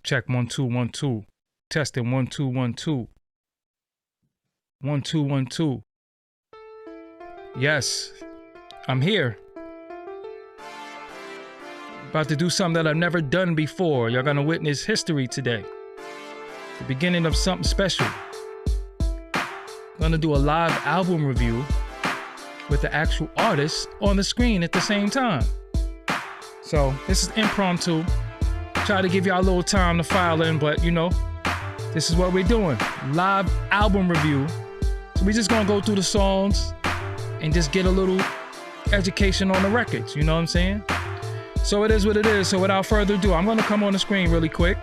Check 1 2 1 2. Testing 1 2 1 2. 1 2 1 2. Yes, I'm here. About to do something that I've never done before. You're gonna witness history today. The beginning of something special. I'm gonna do a live album review with the actual artist on the screen at the same time. So this is impromptu. Try to give y'all a little time to file in, but you know, this is what we're doing. Live album review. So we're just gonna go through the songs and just get a little education on the records, you know what I'm saying? So it is what it is. So without further ado, I'm gonna come on the screen really quick.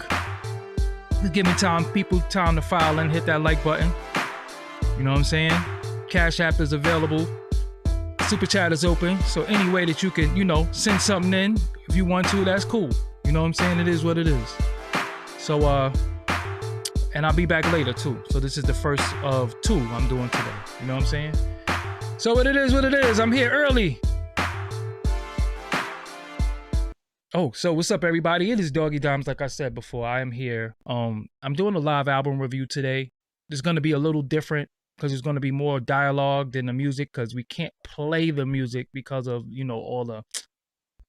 Just give me time, people, time to file in, hit that like button. You know what I'm saying? Cash App is available. Super Chat is open. So any way that you can, you know, send something in, if you want to, that's cool. You know what I'm saying? It is what it is. So, and I'll be back later too. So this is the first of 2 I'm doing today. You know what I'm saying? So it is what it is. I'm here early. Oh, so what's up, everybody? It is Doggie Diamonds, like I said before. I am here. I'm doing a live album review today. It's going to be a little different because there's going to be more dialogue than the music because we can't play the music because of, you know, all the,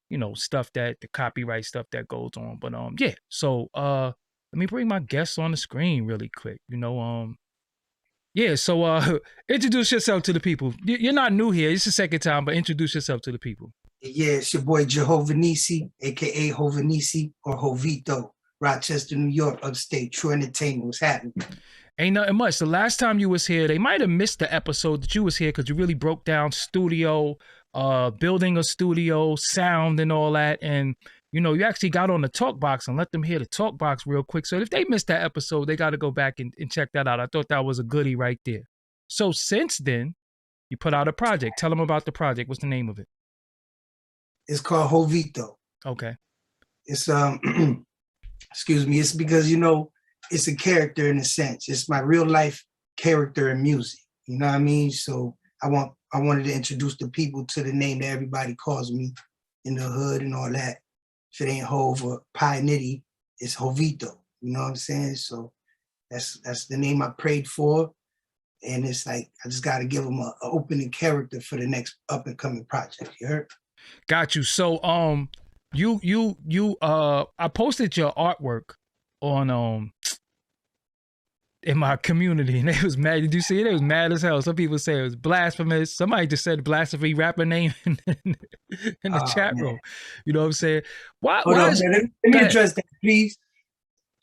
you know, stuff that, the copyright stuff that goes on. But yeah, so let me bring my guests on the screen really quick. You know, yeah, so introduce yourself to the people. You're not new here. It's the second time, but introduce yourself to the people. Yeah, it's your boy Jehovah Nissi, aka Hova Nissi or Hovito, Rochester, New York, upstate. True Entertainment. What's happening? Ain't nothing much. The last time you was here, they might have missed the episode that you was here because you really broke down studio, building a studio, sound and all that. And, you know, you actually got on the talk box and let them hear the talk box real quick. So if they missed that episode, they got to go back and check that out. I thought that was a goodie right there. So since then, you put out a project. Tell them about the project. What's the name of it? It's called Hovito. Okay. It's excuse me. It's because, you know, it's a character in a sense. It's my real life character in music. You know what I mean? So I wanted to introduce the people to the name that everybody calls me in the hood and all that. If it ain't Hov or Pi Nitty, it's Hovito. You know what I'm saying? So that's the name I prayed for. And it's like I just got to give them an opening character for the next up and coming project. You heard? Got you. So I posted your artwork on in my community and it was mad. Did you see it? It was mad as hell. Some people say it was blasphemous. Somebody just said blasphemy rapper name in the chat room. You know what I'm saying? Why let me address that, please.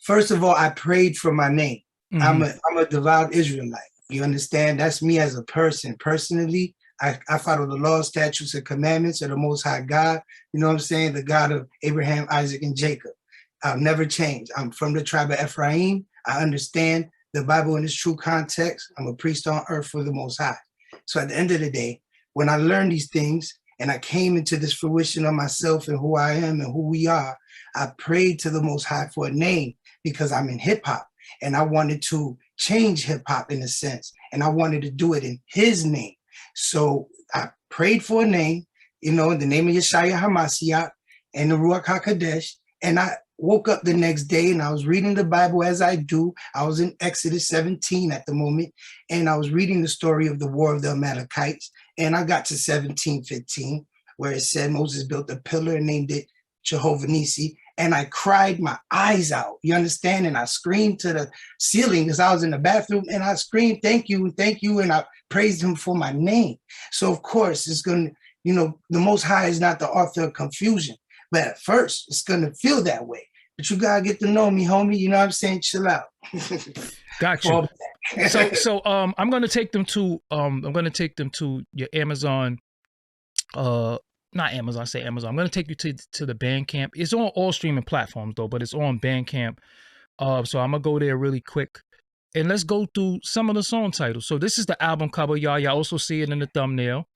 First of all, I prayed for my name. Mm-hmm. I'm a devout Israelite. You understand? That's me as a person. Personally, I follow the laws, statutes, and commandments of the Most High God. You know what I'm saying? The God of Abraham, Isaac, and Jacob. I'll never change. I'm from the tribe of Ephraim. I understand the Bible in its true context. I'm a priest on earth for the Most High. So at the end of the day, when I learned these things and I came into this fruition of myself and who I am and who we are, I prayed to the Most High for a name because I'm in hip hop and I wanted to change hip hop in a sense. And I wanted to do it in his name. So I prayed for a name, you know, in the name of Yeshaya HaMashiach and the Ruach HaKodesh. And I woke up the next day and I was reading the Bible as I do. I was in Exodus 17 at the moment. And I was reading the story of the war of the Amalekites. And I got to 17:15, where it said Moses built a pillar and named it Jehovah Nissi. And I cried my eyes out, you understand? And I screamed to the ceiling because I was in the bathroom and I screamed, thank you. And I praised him for my name. So of course it's going to, you know, the Most High is not the author of confusion, but at first it's going to feel that way. But you got to get to know me, homie. You know what I'm saying? Chill out. Got you. So I'm going to take them to, your Amazon, not Amazon, I say Amazon. I'm going to take you to the Bandcamp. It's on all streaming platforms though, but it's on Bandcamp. So I'm going to go there really quick and let's go through some of the song titles. So this is the album cover, y'all. Y'all also see it in the thumbnail.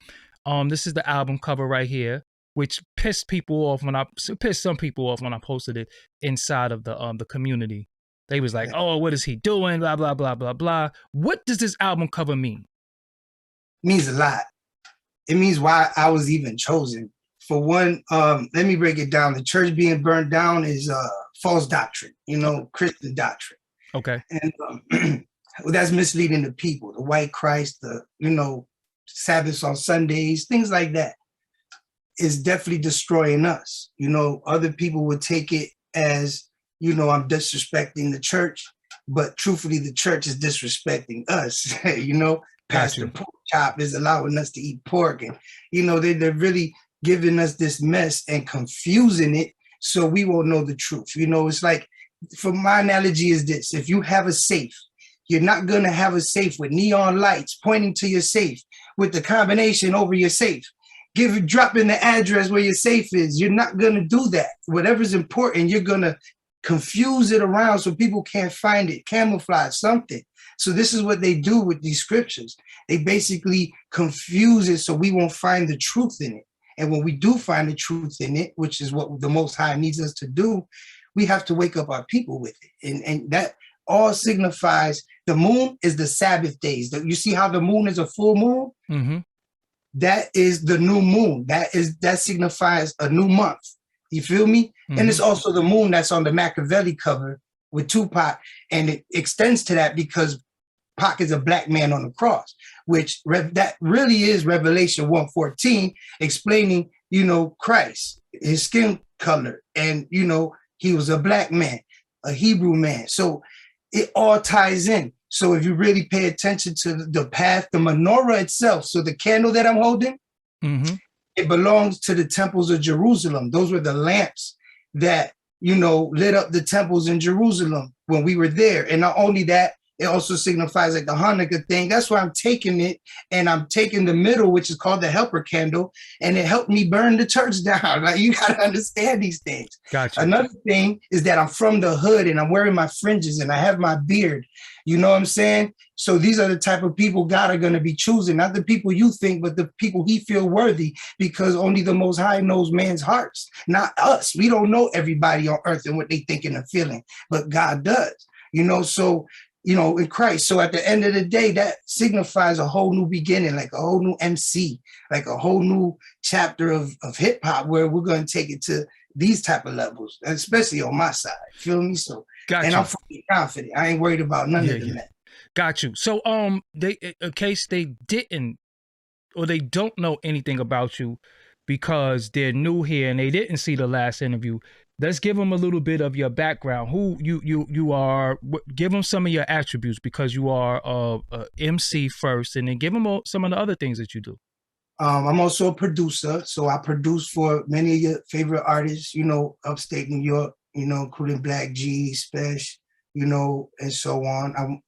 This is the album cover right here, which pissed some people off when I posted it inside of the community. They was like, oh, what is he doing? Blah, blah, blah, blah, blah. What does this album cover mean? It means a lot. It means why I was even chosen. For one, let me break it down. The church being burned down is false doctrine, Christian doctrine. Okay. And well, that's misleading the people, the white Christ, the, Sabbaths on Sundays, things like that is definitely destroying us. Other people would take it as, I'm disrespecting the church, but truthfully, the church is disrespecting us. Pastor Pork Chop is allowing us to eat pork, and they're really giving us this mess and confusing it so we won't know the truth. It's like, for my analogy is this: if you have a safe, you're not going to have a safe with neon lights pointing to your safe with the combination over your safe. Dropping the address where your safe is. You're not going to do that. Whatever's important, you're going to confuse it around so people can't find it, camouflage something. So this is what they do with these scriptures. They basically confuse it so we won't find the truth in it. And when we do find the truth in it, which is what the Most High needs us to do, we have to wake up our people with it. And that all signifies, the moon is the Sabbath days. You see how the moon is a full moon? Mm-hmm. That is the new moon. That signifies a new month. You feel me? Mm-hmm. And it's also the moon that's on the Machiavelli cover with Tupac. And it extends to that because Pac is a black man on the cross, which that really is Revelation 1:14, explaining, Christ, his skin color. And, he was a black man, a Hebrew man. So it all ties in. So if you really pay attention to the path, the menorah itself, so the candle that I'm holding, mm-hmm. it belongs to the temples of Jerusalem. Those were the lamps that, lit up the temples in Jerusalem when we were there. And not only that, it also signifies like the Hanukkah thing. That's why I'm taking it, and I'm taking the middle, which is called the helper candle, and it helped me burn the church down. Like, you got to understand these things. Gotcha. Another thing is that I'm from the hood, and I'm wearing my fringes, and I have my beard. You know what I'm saying? So these are the type of people God are going to be choosing, not the people you think, but the people he feel worthy, because only the Most High knows man's hearts, not us. We don't know everybody on earth and what they thinking and feeling, but God does, so in Christ. So at the end of the day, that signifies a whole new beginning, like a whole new MC, like a whole new chapter of hip hop, where we're going to take it to these type of levels, especially on my side. Feel me? So, and I'm fully confident. I ain't worried about none of them. Yeah. Got you. So, they, in case they didn't, or they don't know anything about you because they're new here and they didn't see the last interview, let's give them a little bit of your background. Who you are. Give them some of your attributes, because you are a MC first, and then give them some of the other things that you do. I'm also a producer, so I produce for many of your favorite artists, upstate New York, including Black G, Spesh, and so on.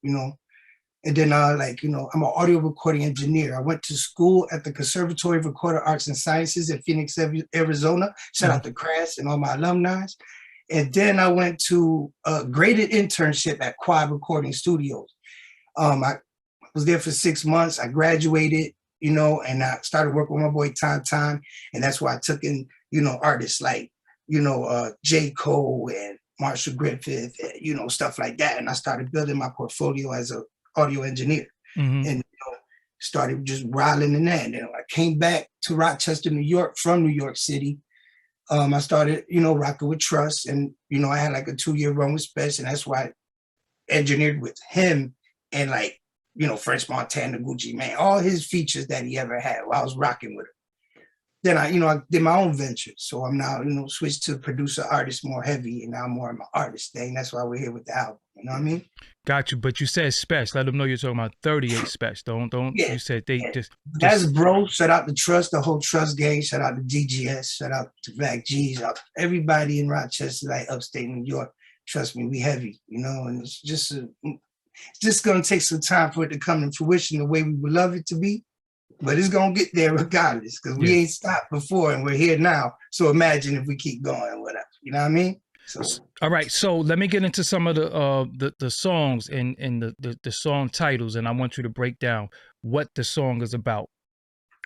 And then I'm an audio recording engineer. I went to school at the Conservatory of Recorded Arts and Sciences in Phoenix, Arizona. Shout out to Crash and all my alumni. And then I went to a graded internship at Quad Recording Studios. I was there for 6 months. I graduated, and I started working with my boy Time. And that's why I took in, artists like, J. Cole and Marshall Griffith, and, stuff like that. And I started building my portfolio as a audio engineer, mm-hmm. and started just rolling in that. And then I came back to Rochester, New York from New York City. I started, rocking with Trust, and I had like a 2-year run with Spesh, and that's why I engineered with him and French Montana, Gucci Mane, all his features that he ever had while I was rocking with him. Then I did my own venture, so I'm now switched to producer artist more heavy, and now I'm more of my artist thing. That's why we're here with the album. You know what I mean? Got you. But you said Spesh. Let them know you're talking about 38 Spesh. Don't. Yeah. You said they just. That's bro. Shout out to Trust, the whole Trust gang. Shout out to DGS. Shout out to Black G's. Everybody in Rochester, like upstate New York. Trust me, we heavy. And it's just gonna take some time for it to come to fruition the way we would love it to be. But it's going to get there regardless, because we ain't stopped before and we're here now. So imagine if we keep going or whatever. You know what I mean? So, all right. So let me get into some of the songs and the song titles, and I want you to break down what the song is about.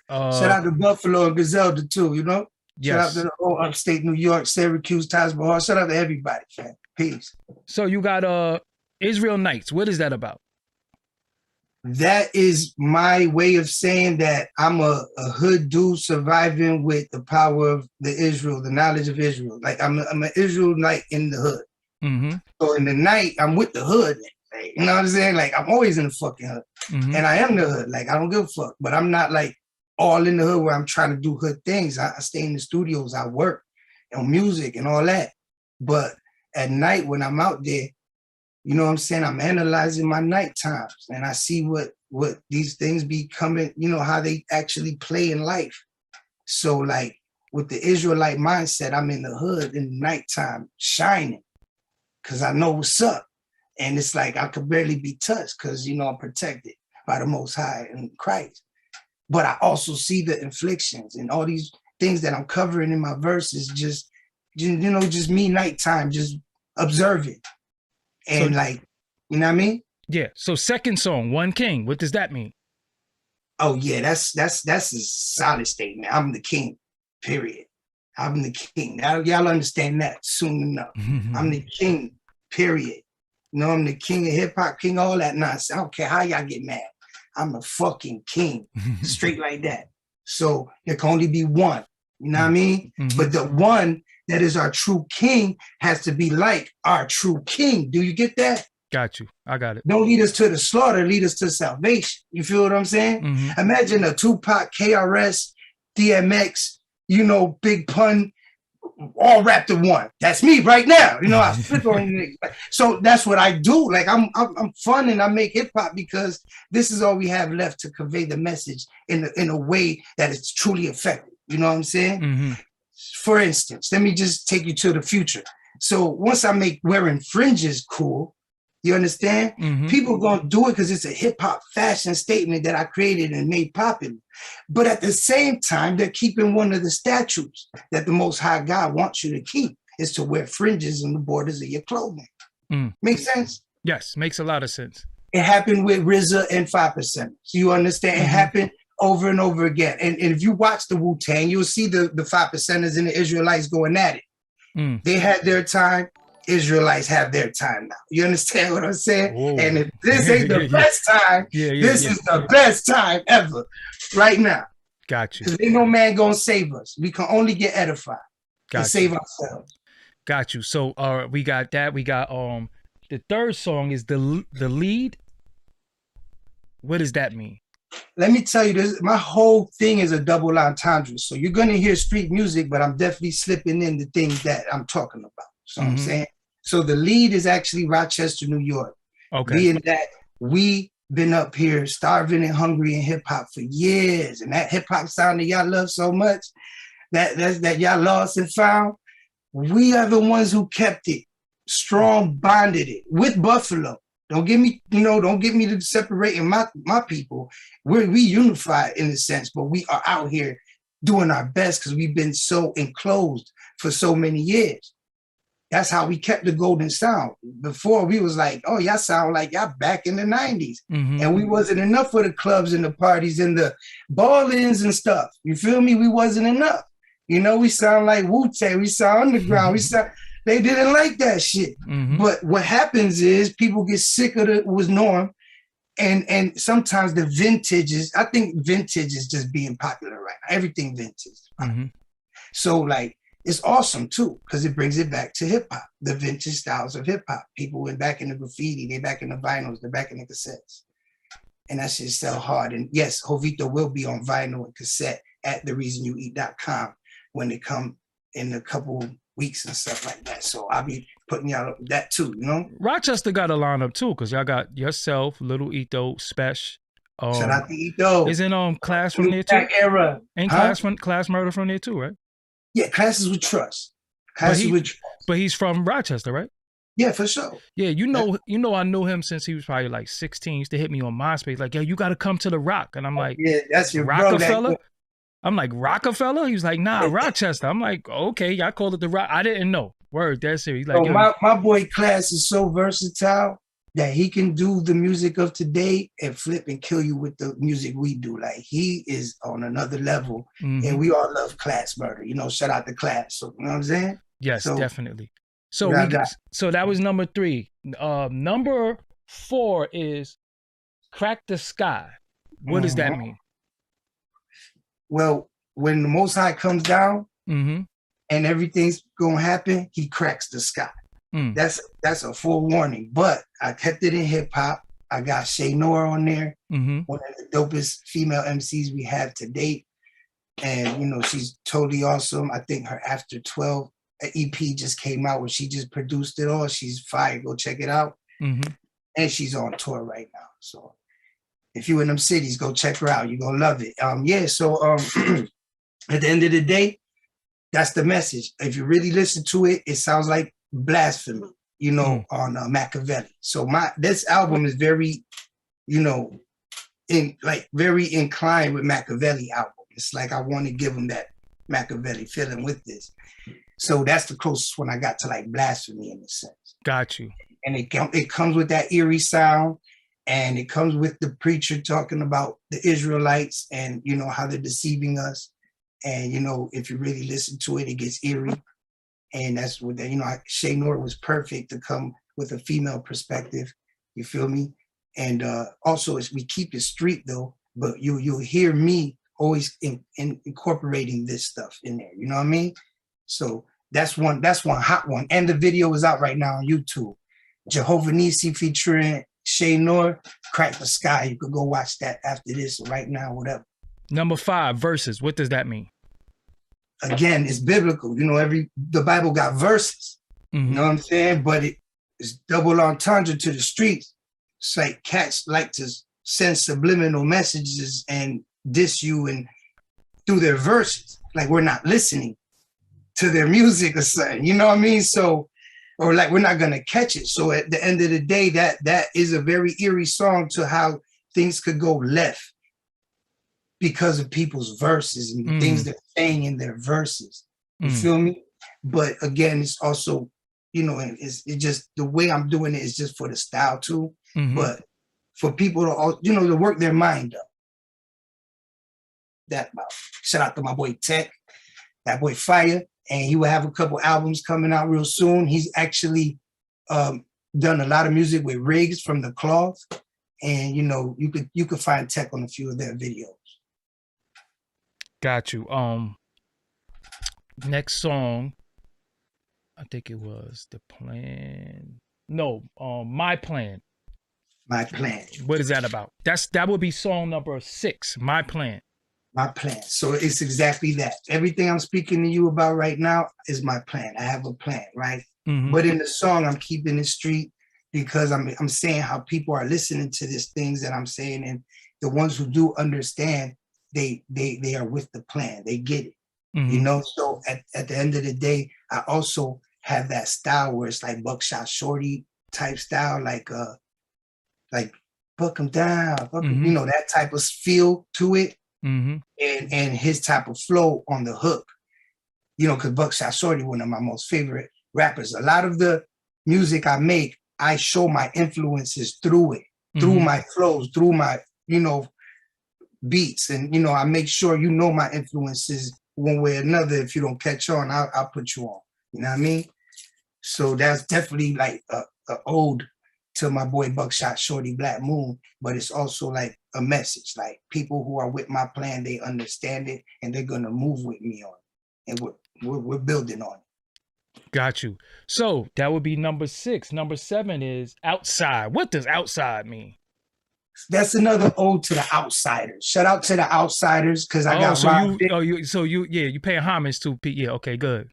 Shout out to Buffalo and Griselda too, Yes. Shout out to the whole upstate New York, Syracuse, Taj Shout out to everybody, fam. Peace. So you got Israel Nights. What is that about? That is my way of saying that I'm a hood dude surviving with the power of the knowledge of Israel. Like I'm an Israelite in the hood. Mm-hmm. So in the night, I'm with the hood. Like, you know what I'm saying? Like, I'm always in the fucking hood. Mm-hmm. And I am the hood. Like, I don't give a fuck. But I'm not like all in the hood where I'm trying to do hood things. I stay in the studios. I work on music and all that. But at night when I'm out there, you know what I'm saying? I'm analyzing my night times and I see what these things be coming, you know, how they actually play in life. So like with the Israelite mindset, I'm in the hood in the nighttime shining because I know what's up. And it's like I could barely be touched because, you know, I'm protected by the Most High in Christ. But I also see the inflictions and all these things that I'm covering in my verses, just me nighttime, just observing. And So, like, you know what I mean? Yeah. So second song, One King. What does that mean? Oh yeah, that's a solid statement. I'm the king, period. I'm the king. Y'all understand that soon enough. I'm the king, period. You know, I'm the king of hip hop, king, all that nonsense. I don't care how y'all get mad. I'm the fucking king, straight like that. So there can only be one. You know what I mean? But the one that is our true king has to be like our true king. Do you get that? Got you. I got it. Don't lead us to the slaughter, lead us to salvation. You feel what I'm saying? Imagine a Tupac, KRS, DMX, you know, Big Pun, all wrapped in one. That's me right now. You know, I flip on you. So that's what I do. Like I'm fun and I make hip hop because this is all we have left to convey the message in a way that is truly effective. You know what I'm saying? For instance, let me just take you to the future. So once I make wearing fringes cool, you understand? People gonna do it because it's a hip hop fashion statement that I created and made popular. But at the same time, they're keeping one of the statutes that the Most High God wants you to keep is to wear fringes on the borders of your clothing. Make sense? Yes, makes a lot of sense. It happened with RZA and 5%. So you understand? It happened over and over again. And if you watch the Wu-Tang, you'll see the 5%ers and the Israelites going at it. They had their time. Israelites have their time now. You understand what I'm saying? Whoa. And if this ain't the best time, this is the best time ever right now. Got you. Because ain't no man gonna save us. We can only get edified and save ourselves. Got you. So we got that. We got the third song is the lead. What does that mean? Let me tell you this. My whole thing is a double entendre. So you're gonna hear street music, but I'm definitely slipping in the things that I'm talking about. So I'm saying. So the lead is actually Rochester, New York. Okay. Being that we been up here starving and hungry in hip hop for years, and that hip hop sound that y'all love so much, that y'all lost and found, we are the ones who kept it strong, bonded it with Buffalo. Don't get me, don't get me to separating my people. We unified in a sense, but we are out here doing our best because we've been so enclosed for so many years. That's how we kept the golden sound. Before we was like, oh, y'all sound like y'all back in the 90s. And we wasn't enough for the clubs and the parties and the ball-ins and stuff. You feel me? We wasn't enough. You know, we sound like Wu-Tang, we sound underground, they didn't like that shit. But what happens is people get sick of it was norm. And sometimes the vintage I think vintage is just being popular right now. Everything vintage. So like, it's awesome too, because it brings it back to hip hop, the vintage styles of hip hop. People went back in the graffiti, they back in the vinyls, they're back in the cassettes. And that shit sell hard. And yes, Hovito will be on vinyl and cassette at thereasonueat.com when they come in a couple weeks and stuff like that. So I'll be putting y'all up with that too, you know? Rochester got a lineup too, because y'all got yourself, Little Ito, Spesh. Shout out to Ito. Isn't Class from there too? Era. Ain't Class Murder from there too, right? Yeah, Classes with Trust. But he's from Rochester, right? Yeah, for sure. Yeah, I knew him since he was probably like 16. He used to hit me on MySpace, like, yo, you got to come to the Rock. And I'm like, yeah, that's your Rockefeller? I'm like, Rockefeller? He was like, nah, Rochester. I'm like, okay, y'all called it the Rock. I didn't know. Word, that's serious. Like, my boy Class is so versatile that he can do the music of today and flip and kill you with the music we do. Like, he is on another level, and we all love Class Murder. Shout out to Class. So, you know what I'm saying? Yes, definitely. So so that was number 3. Number 4 is Crack the Sky. What does that mean? Well, when the Most High comes down and everything's gonna happen, he cracks the sky. That's a full warning. But I kept it in hip hop. I got Shay Noor on there, one of the dopest female MCs we have to date. And, you know, she's totally awesome. I think her After 12 EP just came out where she just produced it all. She's fire. Go check it out. And she's on tour right now. So if you in them cities, go check her out. You're going to love it. At the end of the day, that's the message. If you really listen to it, it sounds like blasphemy, you know, on Machiavelli. So this album is very, you know, very inclined with Machiavelli album. It's like I want to give him that Machiavelli feeling with this. So that's the closest one I got to like blasphemy in a sense. Got you. And it comes with that eerie sound, and it comes with the preacher talking about the Israelites and, you know, how they're deceiving us. And, you know, if you really listen to it, it gets eerie. And that's what, you know, Shay Noor was perfect to come with a female perspective. You feel me? And also, we keep it street though, but you'll hear me always incorporating this stuff in there. You know what I mean? So that's one hot one. And the video is out right now on YouTube. Jehovah Nissi featuring Shay Noor, Crack the Sky. You could go watch that after this, right now, whatever. Number 5, verses. What does that mean? Again, it's biblical. You know, the Bible got verses. You know what I'm saying? But it's double entendre to the streets. It's like cats like to send subliminal messages and diss you and through their verses. Like we're not listening to their music or something. You know what I mean? So, or like we're not gonna catch it. So at the end of the day, that is a very eerie song to how things could go left because of people's verses and the things they're saying in their verses. You feel me? But again, it's also, you know, it's just the way I'm doing it is just for the style too. But for people to, you know, to work their mind up. That about. Shout out to my boy Tech, that boy Fire, and he will have a couple albums coming out real soon. He's actually done a lot of music with Riggs from The Cloth, and you know, you could find Tech on a few of their videos. Got you. Next song, I think it was The Plan. No, My Plan. My Plan. What is that about? That would be song number 6, My Plan. My plan. So it's exactly that. Everything I'm speaking to you about right now is my plan. I have a plan, right? But in the song, I'm keeping it street because I'm saying how people are listening to these things that I'm saying, and the ones who do understand, they are with the plan. They get it, you know. So at the end of the day, I also have that style where it's like Buckshot Shorty type style, like buck 'em down, you know, that type of feel to it. And his type of flow on the hook, you know, because Buckshot Shorty, one of my most favorite rappers. A lot of the music I make, I show my influences through it, through my flows, through my, you know, beats. And, you know, I make sure you know my influences one way or another. If you don't catch on, I'll put you on. You know what I mean? So that's definitely like a ode to my boy Buckshot Shorty Black Moon, but it's also like a message. Like people who are with my plan, they understand it and they're gonna move with me on it. And we're building on it. Got you. So that would be number 6. Number 7 is Outside. What does outside mean? That's another ode to the outsiders. Shout out to the outsiders because I got you pay homage to yeah. Okay, good.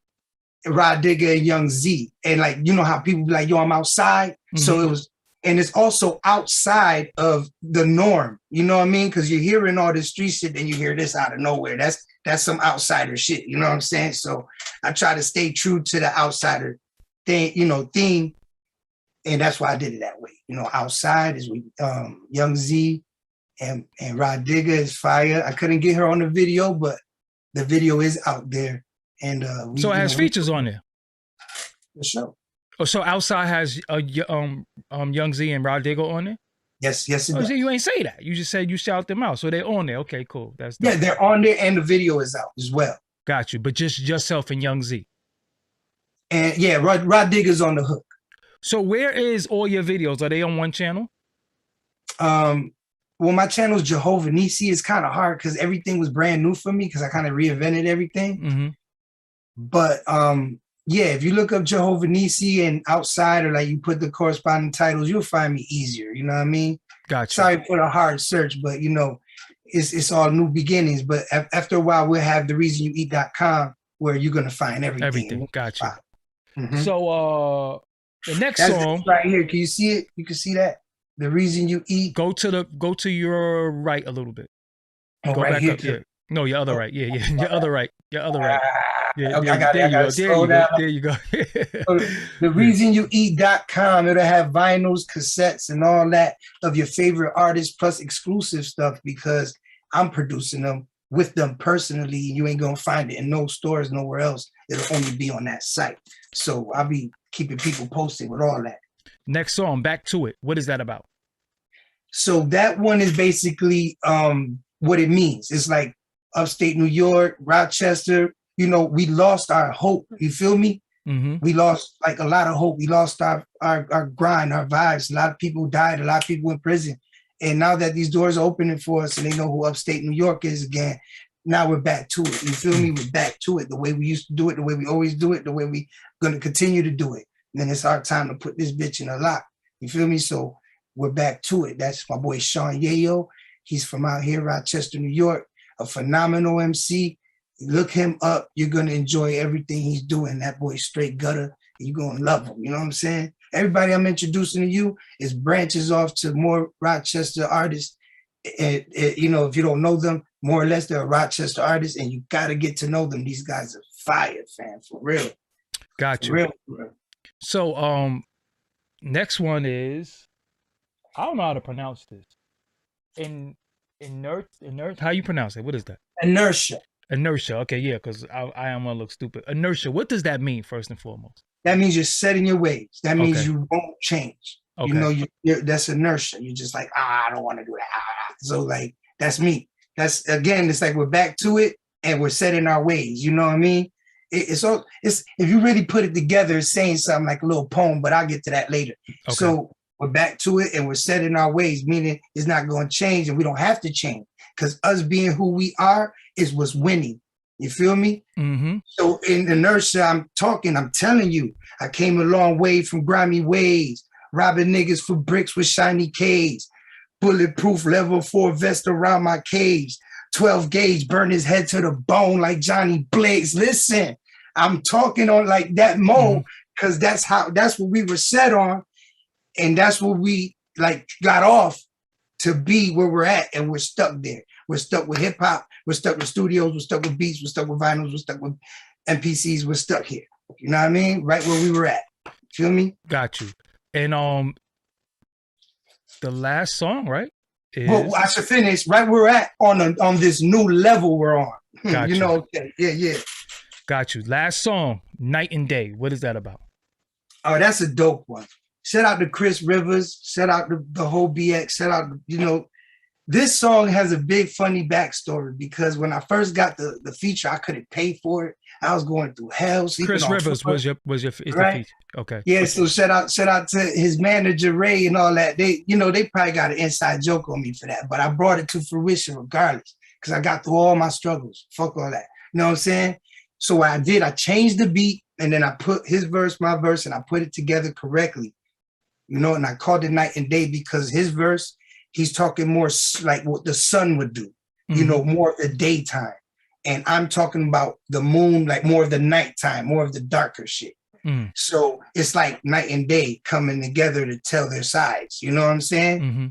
Rod Digger and Young Z, and like, you know how people be like, yo, I'm outside. So it was. And it's also outside of the norm, you know what I mean? Because you're hearing all this street shit, and you hear this out of nowhere. That's some outsider shit, you know what I'm saying? So I try to stay true to the outsider thing, you know, theme, and that's why I did it that way. You know, outside is with Young Z and Rod Digger is fire. I couldn't get her on the video, but the video is out there, and so it has features on there. For sure. Oh, so Outside has Young Z and Rod Digger on it? Yes, it does. So you ain't say that. You just said you shout them out. So they're on there. Okay, cool. That's dope. Yeah, they're on there, and the video is out as well. Got you. But just yourself and Young Z. And yeah, Rod Digger's on the hook. So where is all your videos? Are they on one channel? Well, my channel is Jehovah Nissi. It's kind of hard because everything was brand new for me because I kind of reinvented everything. But Yeah, if you look up Jehovah Nissi and outside, or like you put the corresponding titles, you'll find me easier. You know what I mean? Gotcha. Sorry for the hard search, but you know, it's all new beginnings. But after a while, we'll have thereasonueat.com where you're gonna find everything. Everything. Gotcha. Mm-hmm. So the next song right here. Can you see it? You can see that. The Reason You Eat. Go to your right a little bit. Oh, go right back here. up. Yeah. No, your other right. Yeah. Your other right. Your other right. Yeah, okay, there you go. There you go. TheReasonYouEat.com. It'll have vinyls, cassettes, and all that of your favorite artists, plus exclusive stuff, because I'm producing them with them personally. You ain't gonna find it in no stores, nowhere else. It'll only be on that site. So I'll be keeping people posted with all that. Next song, Back to It. What is that about? So that one is basically what it means. It's like upstate New York, Rochester. You know, we lost our hope. You feel me? Mm-hmm. We lost like a lot of hope. We lost our grind, our vibes. A lot of people died. A lot of people in prison. And now that these doors are opening for us and they know who upstate New York is again, now we're back to it. You feel me? We're back to it the way we used to do it, the way we always do it, the way we're going to continue to do it. And then it's our time to put this bitch in a lock. You feel me? So we're back to it. That's my boy Sean Yayo. He's from out here, Rochester, New York, a phenomenal MC. Look him up. You're going to enjoy everything he's doing. That boy's straight gutter. You're going to love him. You know what I'm saying? Everybody I'm introducing to you is branches off to more Rochester artists. You know, if you don't know them, more or less they're a Rochester artist, and you got to get to know them. These guys are fire, fam, for real. Got you. For real. So, next one is, I don't know how to pronounce this. Inertia. How you pronounce it? What is that? Inertia. Okay, yeah, because I am gonna look stupid. Inertia. What does that mean, first and foremost? That means you're set in your ways. That means you won't change. Okay. You know, that's inertia. You're just like, I don't want to do that. So like, that's me. That's again, it's like we're back to it and we're set in our ways. You know what I mean? It's if you really put it together, it's saying something like a little poem, but I'll get to that later. Okay. So we're back to it and we're set in our ways, meaning it's not going to change and we don't have to change, because us being who we are is what's winning. You feel me? Mm-hmm. So in Inertia, I'm telling you, I came a long way from grimy ways, robbing niggas for bricks with shiny K's, bulletproof level 4 vest around my caves, 12 gauge, burn his head to the bone like Johnny Blaze. Listen, I'm talking on like that mode, because that's what we were set on. And that's what we like got off to be where we're at. And we're stuck there. We're stuck with hip hop. We're stuck with studios. We're stuck with beats. We're stuck with vinyls. We're stuck with MPCs. We're stuck here. You know what I mean? Right where we were at. Feel me? Got you. And the last song, right? Well, I should finish right where we're at on this new level we're on. Got you. Know? Okay. Yeah. Got you. Last song, Night and Day. What is that about? Oh, that's a dope one. Shout out to Chris Rivers. Shout out to the whole BX. Shout out, this song has a big funny backstory, because when I first got the feature, I couldn't pay for it. I was going through hell. Chris Rivers was your right? The feature. Okay. Yeah, so shout out to his manager Ray and all that. They probably got an inside joke on me for that, but I brought it to fruition regardless, because I got through all my struggles. Fuck all that. You know what I'm saying? So what I did, I changed the beat, and then I put his verse, my verse, and I put it together correctly. And I called it Night and Day because his verse, he's talking more like what the sun would do, more of the daytime. And I'm talking about the moon, like more of the nighttime, more of the darker shit. So it's like night and day coming together to tell their sides. You know what I'm saying? Mm-hmm.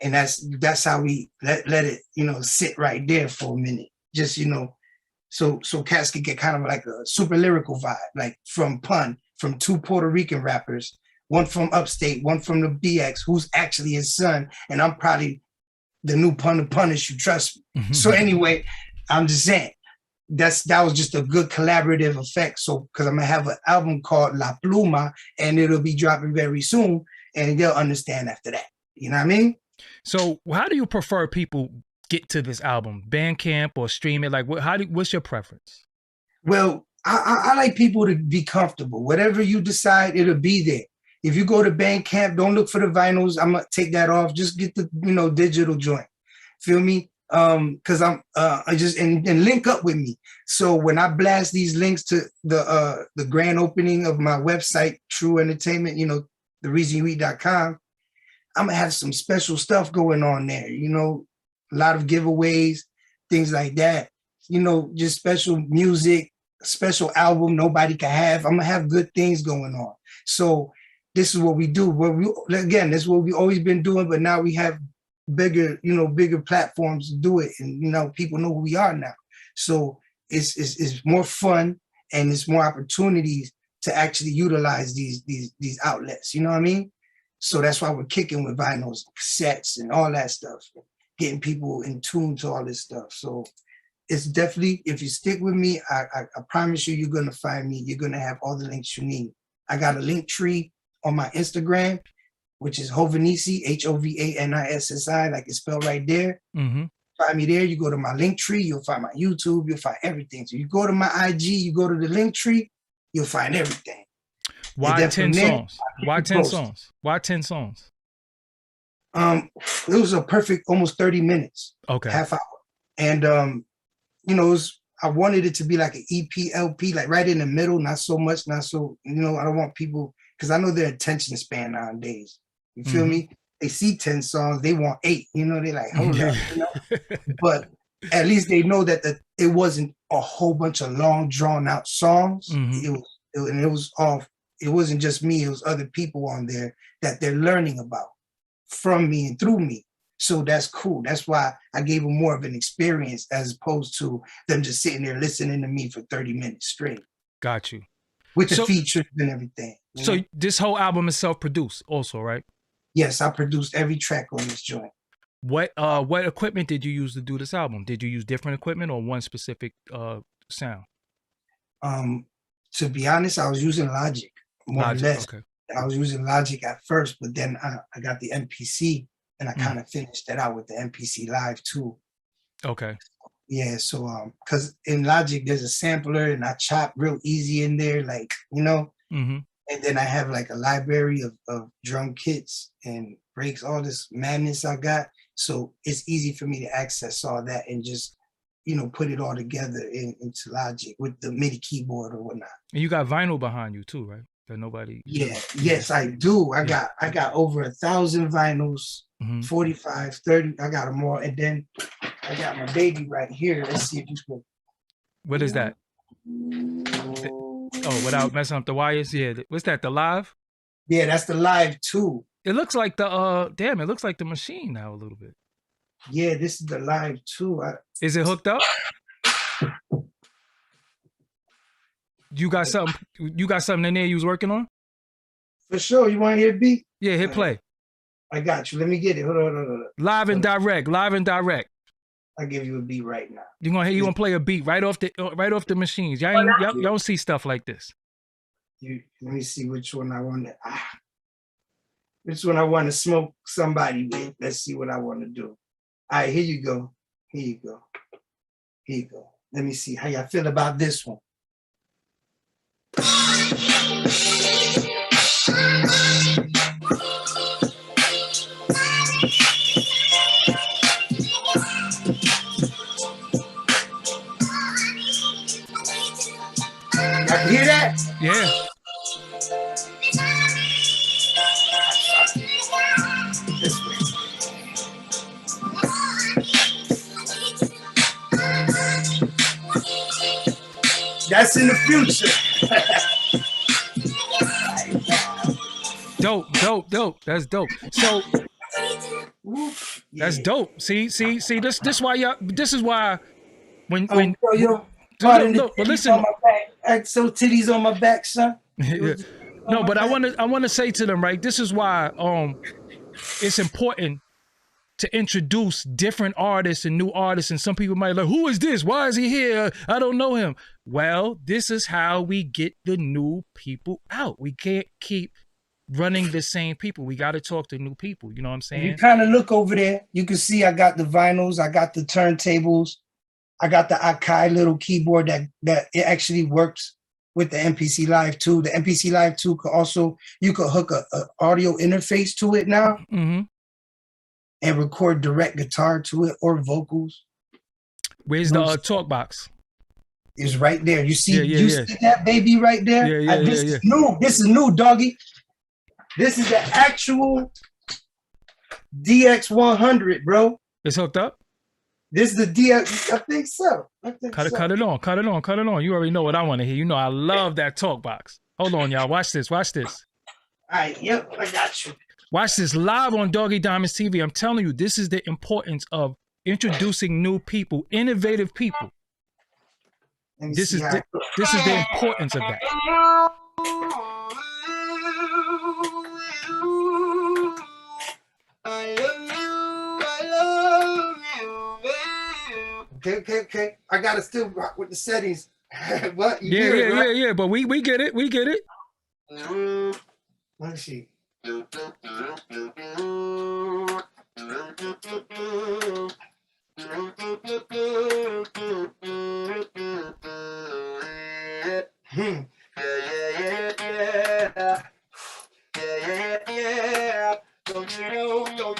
And that's how we let it, sit right there for a minute. Just, so cats could get kind of like a super lyrical vibe, like from two Puerto Rican rappers, one from upstate, one from the BX, who's actually his son. And I'm probably the new pun to punish you, trust me. Mm-hmm. So anyway, I'm just saying that was just a good collaborative effect. So, because I'm gonna have an album called La Pluma, and it'll be dropping very soon, and they'll understand after that. You know what I mean? So how do you prefer people get to this album? Bandcamp or stream it? Like, what's your preference? Well, I like people to be comfortable. Whatever you decide, it'll be there. If you go to Bandcamp, don't look for the vinyls. I'm gonna take that off. Just get the digital joint. Feel me? Because I just and link up with me. So when I blast these links to the grand opening of my website, True Entertainment, you know, thereasonyoueat.com, I'm gonna have some special stuff going on there, you know, a lot of giveaways, things like that, you know, just special music, special album nobody can have. I'm gonna have good things going on. So this is what we do. Again, this is what we've always been doing, but now we have bigger, you know, bigger platforms to do it, and you know, people know who we are now. So it's more fun, and it's more opportunities to actually utilize these outlets. You know what I mean? So that's why we're kicking with vinyls, cassettes, and all that stuff, getting people in tune to all this stuff. So it's definitely, if you stick with me, I promise you, you're gonna find me. You're gonna have all the links you need. I got a link tree on my Instagram, which is Hova Nissi, HOVANISSI, like it's spelled right there. Mm-hmm. Find me there. You go to my link tree, you'll find my YouTube, you'll find everything. So you go to my IG, you go to the link tree, you'll find everything. Why 10 songs? Why 10 songs? Why 10 songs? It was a perfect almost 30 minutes. Okay. Half hour. And you know, I wanted it to be like an EP, LP, like right in the middle, not so much, not so, you know, I don't want people, because I know their attention span nowadays. You feel me? They see 10 songs, they want 8, you know, they're like, hold up, you know? But at least they know that it wasn't a whole bunch of long, drawn out songs. It wasn't just me, it was other people on there that they're learning about from me and through me. So that's cool. That's why I gave them more of an experience as opposed to them just sitting there listening to me for 30 minutes straight. Got you. With the features and everything. So this whole album is self-produced also, right? Yes, I produced every track on this joint. What equipment did you use to do this album? Did you use different equipment or one specific sound? To be honest, I was using Logic, more or less. Okay. I was using Logic at first, but then I got the MPC, and I kind of finished that out with the MPC Live too. Okay. Yeah, so because in Logic there's a sampler, and I chop real easy in there, like, you know. And then I have like a library of drum kits and breaks, all this madness I got. So it's easy for me to access all that and just, you know, put it all together into Logic with the MIDI keyboard or whatnot. And you got vinyl behind you too, right? That nobody. Yeah, yes, I do. I got over 1,000 vinyls, 45, 30. I got them all. And then I got my baby right here. Let's see if you can. What is that? Oh, without messing up the wires? Yeah. What's that, the Live? Yeah, that's the Live too. It looks like the, damn, it looks like the Machine now a little bit. Yeah, this is the Live too. Is it hooked up? You got something in there you was working on? For sure. You want to hear a beat? Yeah, hit play. I got you. Let me get it. Hold on. Live and direct. I'll give you a beat right now. You gonna play a beat right off the machines. Y'all don't see stuff like this. Let me see which one I want to. Which one I want to smoke somebody with. Let's see what I want to do. All right, here you go. Let me see how y'all feel about this one. Y'all hear that? Yeah. This way. That's in the future. Dope. That's dope. So that's dope. See, this why y'all, this is why when but listen, so titties on my back, son. No, but I want to say to them, right? This is why it's important to introduce different artists and new artists, and some people might like, who is this? Why is he here? I don't know him. Well, this is how we get the new people out. We can't keep running the same people. We got to talk to new people. You know what I'm saying? You kind of look over there. You can see I got the vinyls. I got the turntables. I got the Akai little keyboard that it actually works with the MPC Live 2. The MPC Live 2 could also, you could hook a audio interface to it now. and record direct guitar to it or vocals. Where's the talk box? It's right there. You see, yeah. See that baby right there? This is new. This is new, doggy. This is the actual DX100, bro. It's hooked up? This is the DX. I think so. Cut it on. You already know what I want to hear. You know I love that talk box. Hold on, y'all. Watch this. All right, yep, I got you. Watch this live on Doggie Diamonds TV. I'm telling you, this is the importance of introducing new people, innovative people. This is the importance of that. Okay. I gotta still rock with the settings. What? Yeah. But we get it. We get it. Let's see. Don't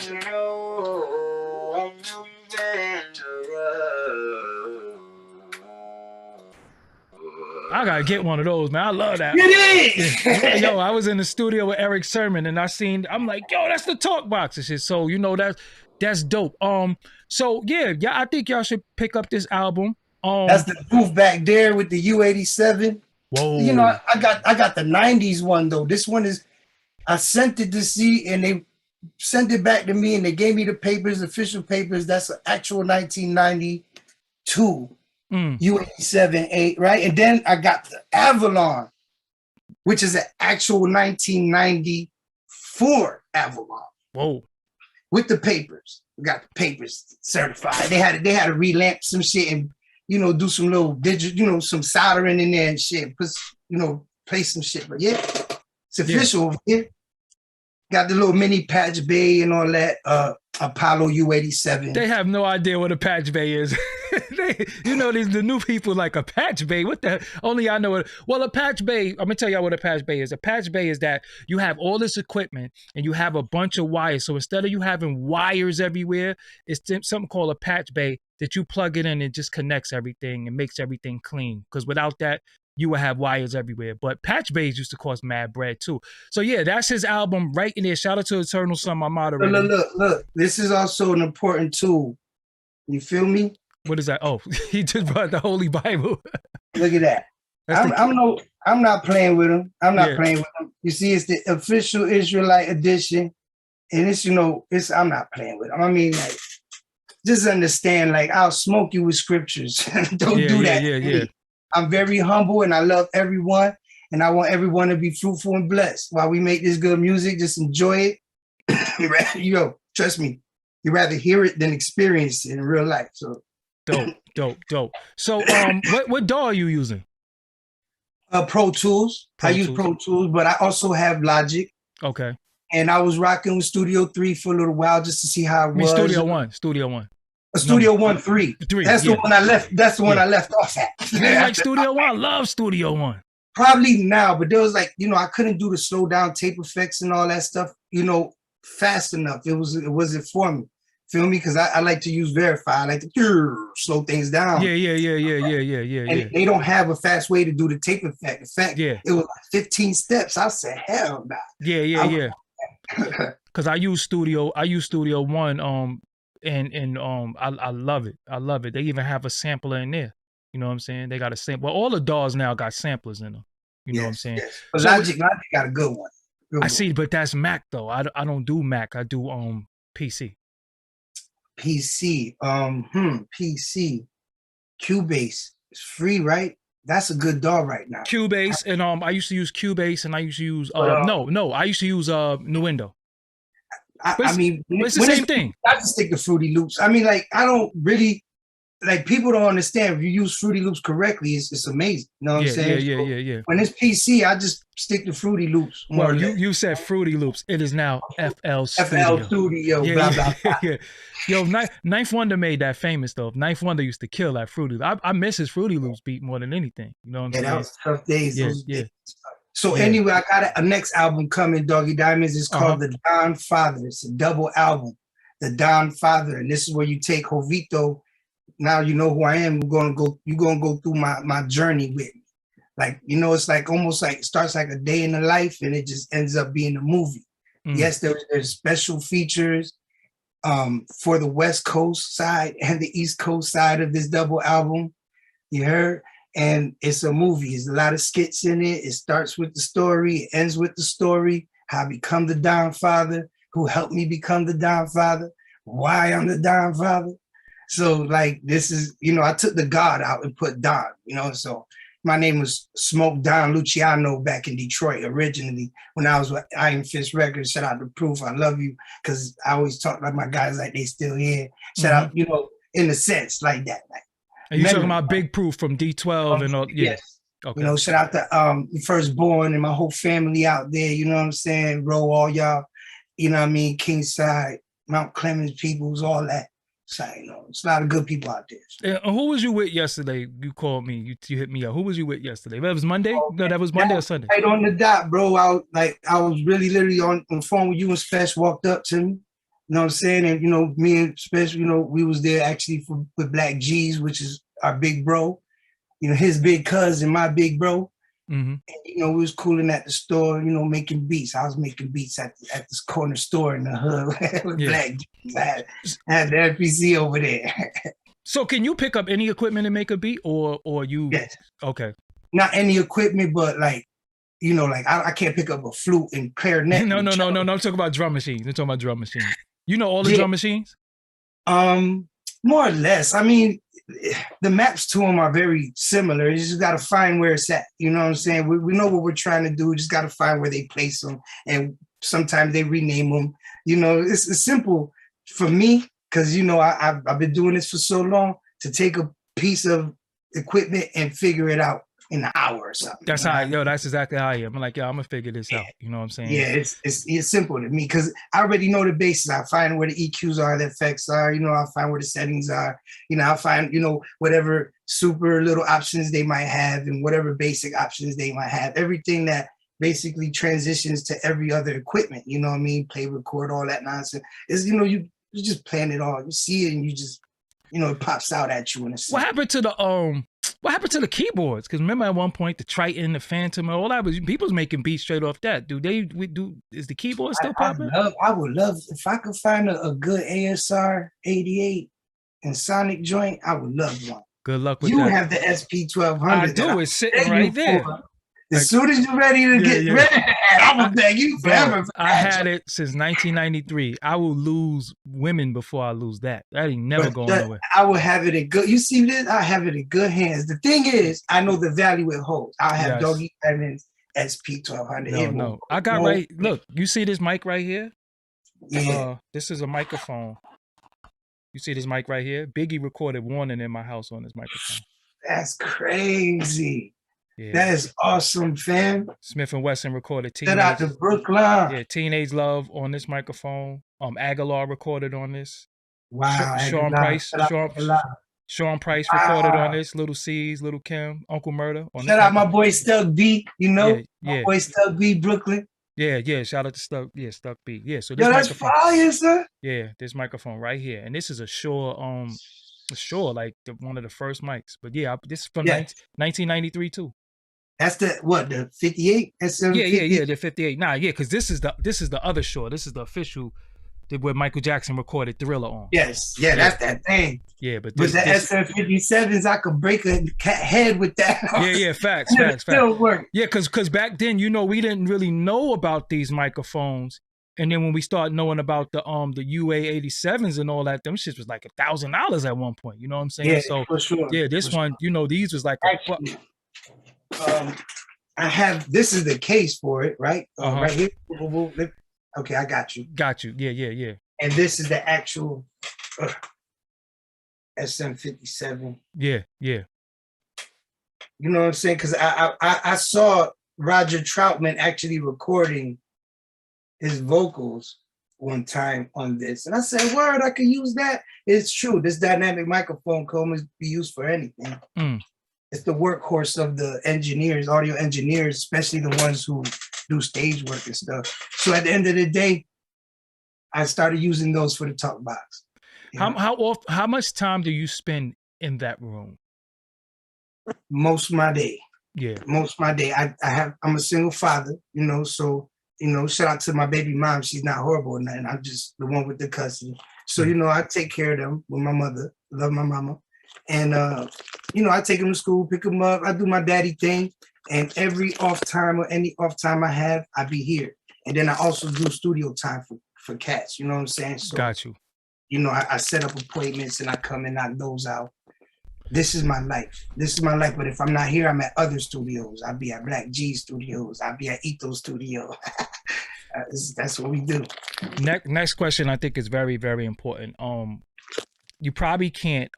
you know? I gotta get one of those, man. I love that. It is. Yo, I was in the studio with Eric Sermon, and I'm like, yo, that's the talk box and shit. So you know that's dope. So yeah, I think y'all should pick up this album. That's the booth back there with the U87. Whoa. You know, I got the 90s one though. This one is, I sent it to see, and they sent it back to me, and they gave me the papers, official papers. That's an actual 1992 U87, right? And then I got the Avalon, which is an actual 1994 Avalon. Whoa. With the papers. We got the papers certified. They had to relamp some shit and, you know, do some little digital, you know, some soldering in there and shit. Put, you know, play some shit. But yeah, it's official over here. Got the little mini patch bay and all that. Apollo U87. They have no idea what a patch bay is. The new people like a patch bay. What the? Only I know it. Well, a patch bay. I'm gonna tell y'all what a patch bay is. A patch bay is that you have all this equipment and you have a bunch of wires. So instead of you having wires everywhere, it's something called a patch bay that you plug it in and just connects everything and makes everything clean. Because without that, you would have wires everywhere. But patch bays used to cost mad bread too. So yeah, that's his album right in there. Shout out to Eternal Son, my moderator. Look. This is also an important tool. You feel me? What is that? Oh, he just brought the Holy Bible. Look at that. I'm not playing with him. I'm not playing with him. You see, it's the official Israelite edition. And it's, you know, I'm not playing with him. I mean, like, just understand, like, I'll smoke you with scriptures. Don't do that. Yeah. I'm very humble and I love everyone. And I want everyone to be fruitful and blessed. While we make this good music, just enjoy it. You know, trust me, you'd rather hear it than experience it in real life. So dope. So what DAW are you using? Pro Tools. I use Pro Tools, but I also have Logic. Okay. And I was rocking with Studio 3 for a little while just to see how it was. Studio One. Studio 1 3. That's the one I left. That's the one I left off at. You like Studio One? I love Studio One. Probably now, but there was like, you know, I couldn't do the slow down tape effects and all that stuff, you know, fast enough. It wasn't for me. Feel me? Because I like to use Verify. I like to slow things down. Yeah. And they don't have a fast way to do the tape effect. In fact, it was like 15 steps. I said, hell no. Yeah. Because I use Studio One. I love it. I love it. They even have a sampler in there. You know what I'm saying? They got a sample. Well, all the DAWs now got samplers in them. You know what I'm saying? Yes. But Logic got a good one. I see, but that's Mac though. I don't do Mac. I do PC. PC. Cubase. It's free, right? That's a good DAW right now. Cubase, and I used to use Cubase, and I used to use I used to use Nuendo. I mean, it's the same thing. I just stick to Fruity Loops. I mean, like, I don't really, like, people don't understand. If you use Fruity Loops correctly, it's amazing. You know what I'm saying? Yeah. When it's PC, I just stick to Fruity Loops. Well, you said Fruity Loops. It is now FL Studio. FL Studio, blah, blah. Yeah. Yo, Ninth Wonder made that famous, though. Ninth Wonder used to kill that Fruity Loops. I miss his Fruity Loops beat more than anything. You know what I'm saying? That was tough days. Yeah. So anyway, I got a next album coming, Doggie Diamonds. It's called The Don Father. It's a double album. the Don Father, and this is where you take Hovito. Now you know who I am. You're gonna go through my journey with me. Like, you know, it's like almost like it starts like a day in the life and it just ends up being a movie. Yes, there's special features for the West Coast side and the East Coast side of this double album. You heard? And it's a movie. There's a lot of skits in it. It starts with the story, it ends with the story, how I become the Don Father, who helped me become the Don Father, why I'm the Don Father. So like, this is, you know, I took the God out and put Don, you know, so my name was Smoke Don Luciano back in Detroit originally when I was with Iron Fist Records. Shout out to Proof, I love you, because I always talk like my guys like they still here. Shout out, you know, in a sense like that. Like, and you talking about Big Proof from D12 and all? Yeah. Yes. Okay. You know, shout out to Firstborn and my whole family out there. You know what I'm saying? Roll all y'all. You know what I mean? Kingside, Mount Clemens, Peoples, all that. So, you know, it's a lot of good people out there. And who was you with yesterday? You called me. You hit me up. Who was you with yesterday? That was Monday? No, that was Monday or Sunday? Right on the dot, bro. I was really literally on the phone with you and Spesh walked up to me. You know what I'm saying? And, you know, me and Spesh, you know, we was there actually with Black G's, which is our big bro. You know, his big cousin, my big bro. And, you know, we was cooling at the store, you know, making beats. I was making beats at this corner store in the hood with Black G's. I had the FPC over there. So can you pick up any equipment and make a beat or you? Yes. Okay. Not any equipment, but like, you know, like I can't pick up a flute and clarinet. No. I'm talking about drum machines. I'm talking about drum machines. You know all the drum machines? More or less. I mean, the maps to them are very similar. You just got to find where it's at. You know what I'm saying? We know what we're trying to do. We just got to find where they place them. And sometimes they rename them. You know, it's simple for me because, you know, I've been doing this for so long to take a piece of equipment and figure it out in an hour or something. That's how that's exactly how I am. I'm like, I'm gonna figure this out. You know what I'm saying? Yeah, it's simple to me because I already know the basis. I find where the EQs are, the effects are, you know, I find where the settings are, you know, I find, you know, whatever super little options they might have and whatever basic options they might have, everything that basically transitions to every other equipment, you know what I mean? Play, record, all that nonsense. Is, you know, you just plan it all. You see it and you just, you know, it pops out at you in a sense. What happened to the keyboards? Because remember at one point the Triton, the Phantom, all that was people's making beats straight off that. Is the keyboard still popping? I would love if I could find a good ASR 88 and Sonic joint. I would love one. Good luck with that. You have the SP1200. I do. It's sitting right there. As soon as you're ready to get ready, I will beg you forever. I had it since 1993. I will lose women before I lose that. That ain't never going nowhere. I will have it in good. You see this? I have it in good hands. The thing is, I know the value it holds. I have Doggie Diamonds SP1200. No. I got right. Look, you see this mic right here? Yeah. This is a microphone. You see this mic right here? Biggie recorded Warning in my house on this microphone. That's crazy. Yeah. That is awesome, fam. Smith & Wesson recorded Teenage. Shout out to Brooklyn. Yeah, Teenage Love on this microphone. Aguilar recorded on this. Wow. Sean Price recorded on this. Little C's, Little Kim, Uncle Murder. Shout out my boy Stuck B, you know? My boy Stuck B, Brooklyn. Yeah. Shout out to Stuck B. Yeah, so this that's fire, sir. Yeah, this microphone right here. And this is a Shure, like one of the first mics. But yeah, this is from 1993 too. That's the 58? Yeah, the 58. Nah, yeah, because this is the other Shure. This is the official where Michael Jackson recorded Thriller on. Yes, that's that thing. Yeah, but the SM57s, I could break a head with that. Yeah, facts. Still work. Yeah, because back then, you know, we didn't really know about these microphones. And then when we start knowing about the UA87s and all that, them shit was like $1,000 at one point. You know what I'm saying? Yeah, so for sure. Yeah, this one, you know, these was like actually, I have, this is the case for it, right? Right here. Okay, I got you. Yeah. And this is the actual SM57. Yeah. You know what I'm saying? Because I saw Roger Troutman actually recording his vocals one time on this. And I said, word, I could use that. It's true. This dynamic microphone can almost be used for anything. It's the workhorse of the engineers, audio engineers, especially the ones who do stage work and stuff. So at the end of the day, I started using those for the talk box. How much time do you spend in that room? Most of my day. Yeah. Most of my day. I'm a single father, you know, so, you know, shout out to my baby mom. She's not horrible or nothing. I'm just the one with the custody. So, you know, I take care of them with my mother. Love my mama. And, you know, I take them to school, pick them up. I do my daddy thing. And every off time or any off time I have, I be here. And then I also do studio time for cats. You know what I'm saying? So, got you. You know, I set up appointments and I come and knock those out. This is my life. This is my life. But if I'm not here, I'm at other studios. I'll be at Black G Studios. I'll be at Ethos Studio. That's what we do. Next question I think is very, very important. You probably can't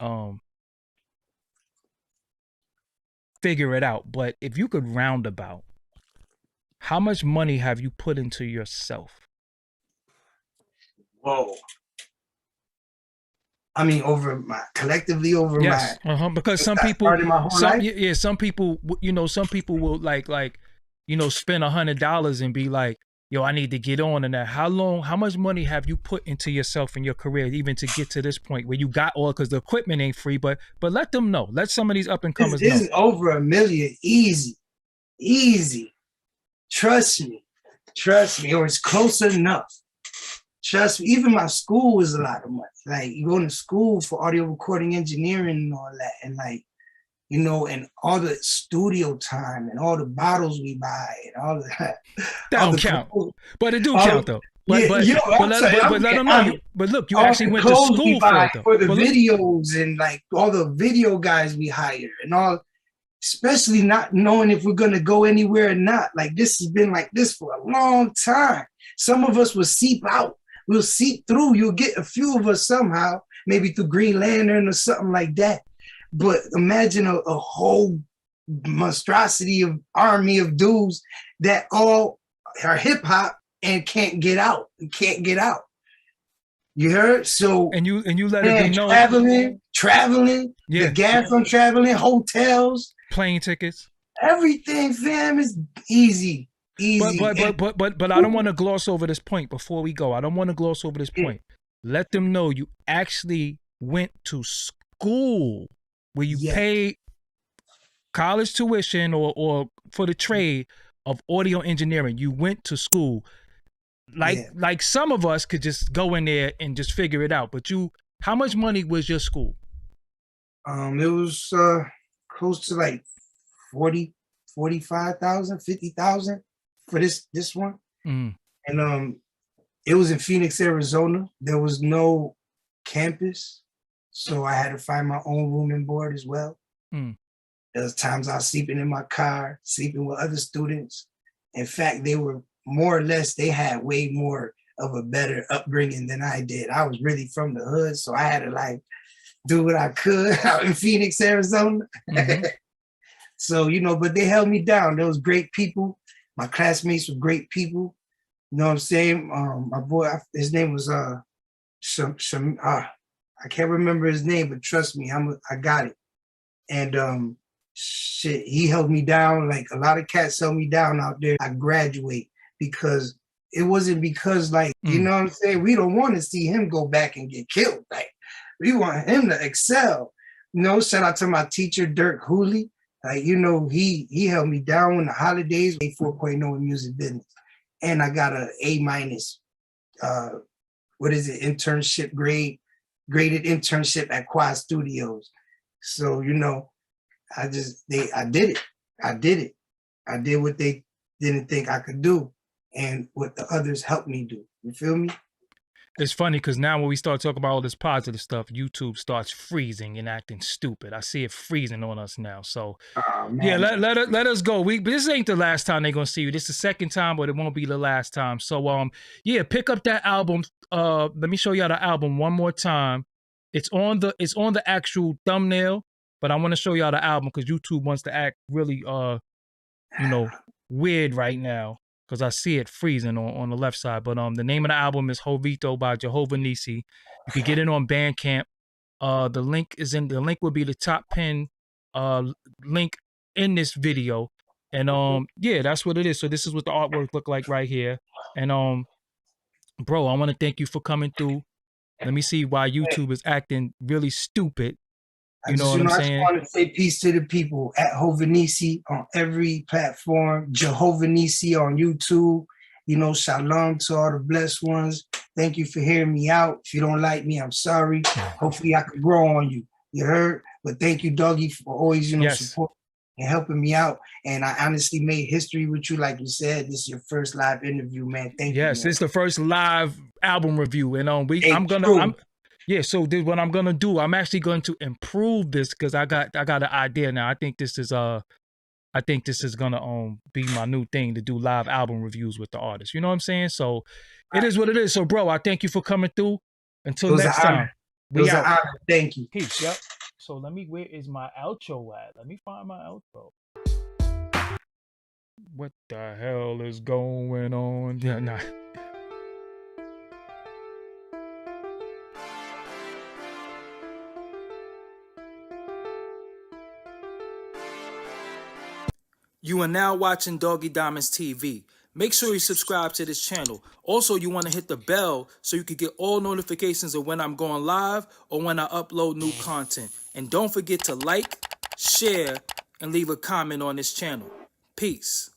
figure it out, but if you could roundabout, how much money have you put into yourself? Whoa. I mean, collectively over yes. my because some people, life? Some people, you know, some people will like, you know, spend $100 and be like, yo, I need to get on and that. How much money have you put into yourself in your career, even to get to this point where you got all, because the equipment ain't free, but let them know. Let some of these up and comers know. This is over $1 million, easy. Trust me, or it's close enough. Trust me, even my school was a lot of money. Like, you going to school for audio recording engineering and all that, and like, you know, and all the studio time and all the bottles we buy and all of that. That don't count, but it do count though. But let them know. But look, you actually went to school for it though. For the videos and like all the video guys we hire and all, especially not knowing if we're gonna go anywhere or not. Like, this has been like this for a long time. Some of us will seep out. We'll seep through. You'll get a few of us somehow, maybe through Green Lantern or something like that. But imagine a whole monstrosity of army of dudes that all are hip hop and can't get out. You heard? So and you let it be known. Traveling, the gas on traveling, hotels, plane tickets, everything, fam, is easy. But I don't want to gloss over this point before we go. I don't want to gloss over this point. Let them know you actually went to school where you paid college tuition or for the trade of audio engineering. You went to school. Like some of us could just go in there and just figure it out. But how much money was your school? It was close to like 45,000, 50,000. For this one. And it was in Phoenix, Arizona. There was no campus, so I had to find my own room and board as well. There was times I was sleeping in my car, sleeping with other students. In fact, they were more or less, they had way more of a better upbringing than I did. I was really from the hood, so I had to like do what I could out in Phoenix, Arizona. So, you know, but they held me down. There was great people. My classmates were great people. You know what I'm saying? My boy, his name was I can't remember his name, but trust me, I got it. And he held me down. Like a lot of cats held me down out there. I graduate because it wasn't because like, you know what I'm saying? We don't want to see him go back and get killed. Like, we want him to excel. You know, shout out to my teacher, Dirk Hooley. Like, you know, he held me down in the holidays, a 4.0 in music business. And I got an A-, internship graded internship at Quad Studios. So, you know, I did it. I did what they didn't think I could do and what the others helped me do. You feel me? It's funny because now when we start talking about all this positive stuff, YouTube starts freezing and acting stupid. I see it freezing on us now. So yeah, let us go. This ain't the last time they're gonna see you. This is the second time, but it won't be the last time. So yeah, pick up that album. Let me show y'all the album one more time. It's on the actual thumbnail, but I want to show y'all the album because YouTube wants to act really weird right now. Because I see it freezing on the left side. But the name of the album is Hovito by Jehovah Nissi. You can get it on Bandcamp. The link will be the top pin link in this video. And yeah, that's what it is. So this is what the artwork look like right here. And Bro, I want to thank you for coming through. Let me see why YouTube is acting really stupid. You know what I'm I just saying? want to say peace to the people at Hova Nissi on every platform, Jehovah Nissi on YouTube. Shalom to all the blessed ones. Thank you for hearing me out. If you don't like me, I'm sorry. Hopefully I could grow on you. You heard? But thank you, Doggie, for always, Yes. support and helping me out. And I honestly made history with you. Like you said, this is your first live interview, man. Thank you. Yes, it's the first live album review. And so what I'm gonna do, I'm actually going to improve this because I got an idea now. I think this is gonna be my new thing, to do live album reviews with the artists. You know what I'm saying? So it is what it is. So bro, I thank you for coming through. Until next time. We out. Thank you. Peace. Yep. So where is my outro at? Let me find my outro. What the hell is going on? Yeah, nah. You are now watching Doggie Diamonds TV. Make sure you subscribe to this channel. Also, you want to hit the bell so you can get all notifications of when I'm going live or when I upload new content. And don't forget to like, share, and leave a comment on this channel. Peace.